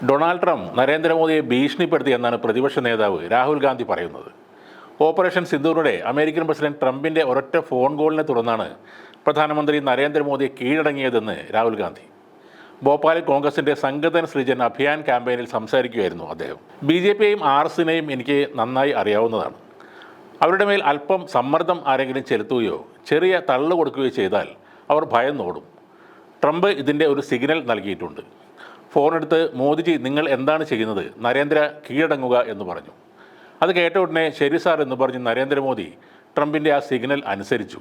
Donald Trump നരേന്ദ്രമോദിയെ ഭീഷണിപ്പെടുത്തി എന്നാണ് പ്രതിപക്ഷ നേതാവ് രാഹുൽ ഗാന്ധി പറയുന്നത്. ഓപ്പറേഷൻ സിന്ദൂറിനിടെ അമേരിക്കൻ പ്രസിഡന്റ് ട്രംപിൻ്റെ ഒരൊറ്റ ഫോൺ കോളിനെ തുടർന്നാണ് പ്രധാനമന്ത്രി നരേന്ദ്രമോദിയെ കീഴടങ്ങിയതെന്ന് രാഹുൽ ഗാന്ധി ഭോപ്പാലിൽ കോൺഗ്രസിൻ്റെ സംഗതൻ സൃജൻ അഭിയാൻ ക്യാമ്പയിനിൽ സംസാരിക്കുകയായിരുന്നു അദ്ദേഹം. BJPയെയും RSനെയും എനിക്ക് നന്നായി അറിയാവുന്നതാണ്. അവരുടെ മേൽ അല്പം സമ്മർദ്ദം ആരെങ്കിലും ചെലുത്തുകയോ ചെറിയ തള്ളു കൊടുക്കുകയോ ചെയ്താൽ അവർ ഭയന്നോടും. ട്രംപ് ഇതിൻ്റെ ഒരു സിഗ്നൽ നൽകിയിട്ടുണ്ട്. ഫോണെടുത്ത് മോദിജി നിങ്ങൾ എന്താണ് ചെയ്യുന്നത്, നരേന്ദ്ര കീഴടങ്ങുക എന്ന് പറഞ്ഞു. അത് കേട്ട ഉടനെ ശരി സാർ എന്ന് പറഞ്ഞ് നരേന്ദ്രമോദി ട്രംപിൻ്റെ ആ സിഗ്നൽ അനുസരിച്ചു.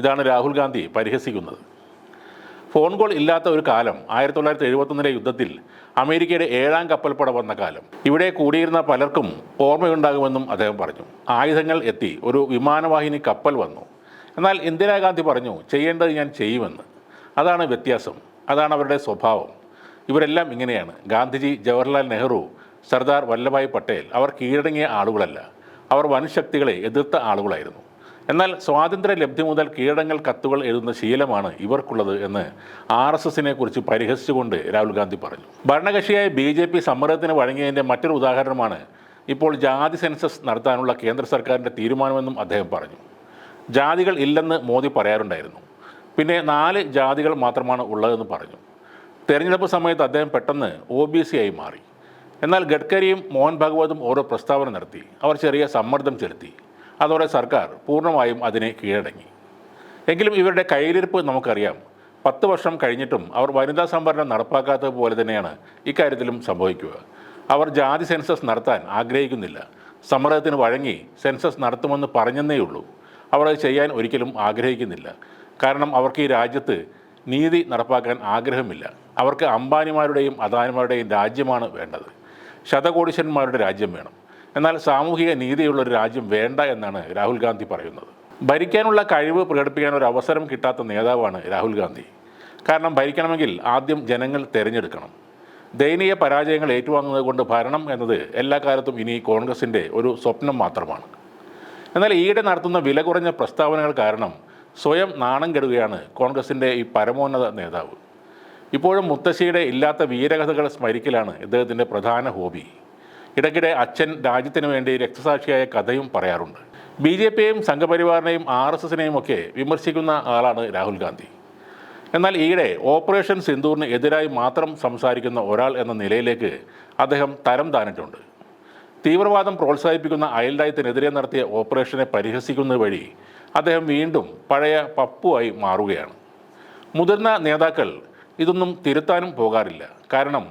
ഇതാണ് രാഹുൽ ഗാന്ധി പരിഹസിക്കുന്നത്. ഫോൺ കോൾ ഇല്ലാത്ത ഒരു കാലം 1971 യുദ്ധത്തിൽ അമേരിക്കയുടെ 7ാം കപ്പൽപ്പട വന്ന കാലം. ഇവിടെ കൂടിയിരുന്ന പലർക്കും ഓർമ്മയുണ്ടാകുമെന്നും അദ്ദേഹം പറഞ്ഞു. ആയുധങ്ങൾ എത്തി, ഒരു വിമാനവാഹിനി കപ്പൽ വന്നു. എന്നാൽ ഇന്ദിരാഗാന്ധി പറഞ്ഞു ചെയ്യേണ്ടത് ഞാൻ ചെയ്യുമെന്ന്. അതാണ് വ്യത്യാസം, അതാണ് അവരുടെ സ്വഭാവം. ഇവരെല്ലാം ഇങ്ങനെയാണ്. ഗാന്ധിജി, ജവഹർലാൽ നെഹ്റു, സർദാർ വല്ലഭായ് പട്ടേൽ അവർ കീഴടങ്ങിയ ആളുകളല്ല, അവർ വൻശക്തികളെ എതിർത്ത ആളുകളായിരുന്നു. എന്നാൽ സ്വാതന്ത്ര്യ ലബ്ധി മുതൽ കീഴടങ്ങൽ കത്തുകൾ എഴുതുന്ന ശീലമാണ് ഇവർക്കുള്ളത് എന്ന് RSനെ കുറിച്ച് പരിഹസിച്ചുകൊണ്ട് രാഹുൽ ഗാന്ധി പറഞ്ഞു. ഭരണകക്ഷിയായ BJP സമ്മർദ്ദത്തിന് വഴങ്ങിയതിൻ്റെ മറ്റൊരു ഉദാഹരണമാണ് ഇപ്പോൾ ജാതി സെൻസസ് നടത്താനുള്ള കേന്ദ്ര സർക്കാരിൻ്റെ തീരുമാനമെന്നും അദ്ദേഹം പറഞ്ഞു. ജാതികൾ ഇല്ലെന്ന് മോദി പറയാറുണ്ടായിരുന്നു. പിന്നെ 4 ജാതികൾ മാത്രമാണ് ഉള്ളതെന്ന് പറഞ്ഞു. തെരഞ്ഞെടുപ്പ് സമയത്ത് അദ്ദേഹം പെട്ടെന്ന് OBC ആയി മാറി. എന്നാൽ ഗഡ്കരിയും മോഹൻ ഭാഗവതും ഓരോ പ്രസ്താവന നടത്തി. അവർ ചെറിയ സമ്മർദ്ദം ചെലുത്തി. അതോടെ സർക്കാർ പൂർണ്ണമായും അതിനെ കീഴടങ്ങി. എങ്കിലും ഇവരുടെ കയ്യിലിരിപ്പ് നമുക്കറിയാം. 10 വർഷം കഴിഞ്ഞിട്ടും അവർ വനിതാ സംവരണം നടപ്പാക്കാത്തത് പോലെ തന്നെയാണ് ഇക്കാര്യത്തിലും സംഭവിക്കുക. അവർ ജാതി സെൻസസ് നടത്താൻ ആഗ്രഹിക്കുന്നില്ല. സമ്മർദ്ദത്തിന് വഴങ്ങി സെൻസസ് നടത്തുമെന്ന് പറഞ്ഞെന്നേയുള്ളൂ. അവർ അത് ചെയ്യാൻ ഒരിക്കലും ആഗ്രഹിക്കുന്നില്ല. കാരണം അവർക്ക് ഈ രാജ്യത്ത് നീതി നടപ്പാക്കാൻ ആഗ്രഹമില്ല. അവർക്ക് അംബാനിമാരുടെയും അദാനിമാരുടെയും രാജ്യമാണ് വേണ്ടത്. ശതകോടീശ്വരന്മാരുടെ രാജ്യം വേണം. എന്നാൽ സാമൂഹിക നീതിയുള്ളൊരു രാജ്യം വേണ്ട എന്നാണ് രാഹുൽ ഗാന്ധി പറയുന്നത്. ഭരിക്കാനുള്ള കഴിവ് പ്രകടിപ്പിക്കാൻ ഒരു അവസരം കിട്ടാത്ത നേതാവാണ് രാഹുൽ ഗാന്ധി. കാരണം ഭരിക്കണമെങ്കിൽ ആദ്യം ജനങ്ങൾ തിരഞ്ഞെടുക്കണം. ദയനീയ പരാജയങ്ങൾ ഏറ്റുവാങ്ങുന്നത് കൊണ്ട് ഭരണം എന്നത് എല്ലാ കാലത്തും ഇനി കോൺഗ്രസിൻ്റെ ഒരു സ്വപ്നം മാത്രമാണ്. എന്നാൽ ഈയിടെ നടത്തുന്ന വില കുറഞ്ഞ പ്രസ്താവനകൾ കാരണം സ്വയം നാണം കെടുകയാണ് കോൺഗ്രസിൻ്റെ ഈ പരമോന്നത നേതാവ്. ഇപ്പോഴും മുത്തശ്ശിയുടെ ഇല്ലാത്ത വീരകഥകൾ സ്മരിക്കലാണ് ഇദ്ദേഹത്തിൻ്റെ പ്രധാന ഹോബി. ഇടയ്ക്കിടെ അച്ഛൻ രാജ്യത്തിന് വേണ്ടി രക്തസാക്ഷിയായ കഥയും പറയാറുണ്ട്. BJPയെയും സംഘപരിവാറിനെയും RSനെയും ഒക്കെ വിമർശിക്കുന്ന ആളാണ് രാഹുൽ ഗാന്ധി. എന്നാൽ ഈയിടെ ഓപ്പറേഷൻ സിന്ദൂറിന് എതിരായി മാത്രം സംസാരിക്കുന്ന ഒരാൾ എന്ന നിലയിലേക്ക് അദ്ദേഹം തരം താണിട്ടുണ്ട്. തീവ്രവാദം പ്രോത്സാഹിപ്പിക്കുന്ന അയൽരാജ്യത്തിനെതിരെ നടത്തിയ ഓപ്പറേഷനെ പരിഹസിക്കുന്നത് വഴി അദ്ദേഹം വീണ്ടും പഴയ പപ്പുവായി മാറുകയാണ്. മുതിർന്ന നേതാക്കൾ ഇതൊന്നും തിരുത്താനും പോകാറില്ല. കാരണം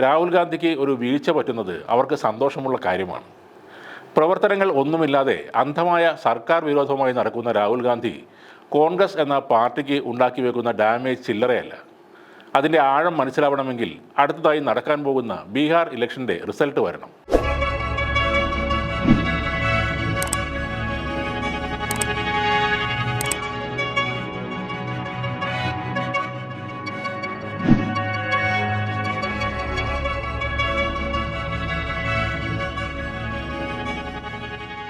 രാഹുൽ ഗാന്ധിക്ക് ഒരു വീഴ്ച പറ്റുന്നത് അവർക്ക് സന്തോഷമുള്ള കാര്യമാണ്. പ്രവർത്തനങ്ങൾ ഒന്നുമില്ലാതെ അന്ധമായ സർക്കാർ വിരോധമായി നടക്കുന്ന രാഹുൽ ഗാന്ധി കോൺഗ്രസ് എന്ന പാർട്ടിക്ക് ഉണ്ടാക്കി വെക്കുന്ന ഡാമേജ് ചില്ലറയല്ല. അതിൻ്റെ ആഴം മനസ്സിലാവണമെങ്കിൽ അടുത്തതായി നടക്കാൻ പോകുന്ന ബീഹാർ ഇലക്ഷൻ്റെ റിസൾട്ട് വരണം.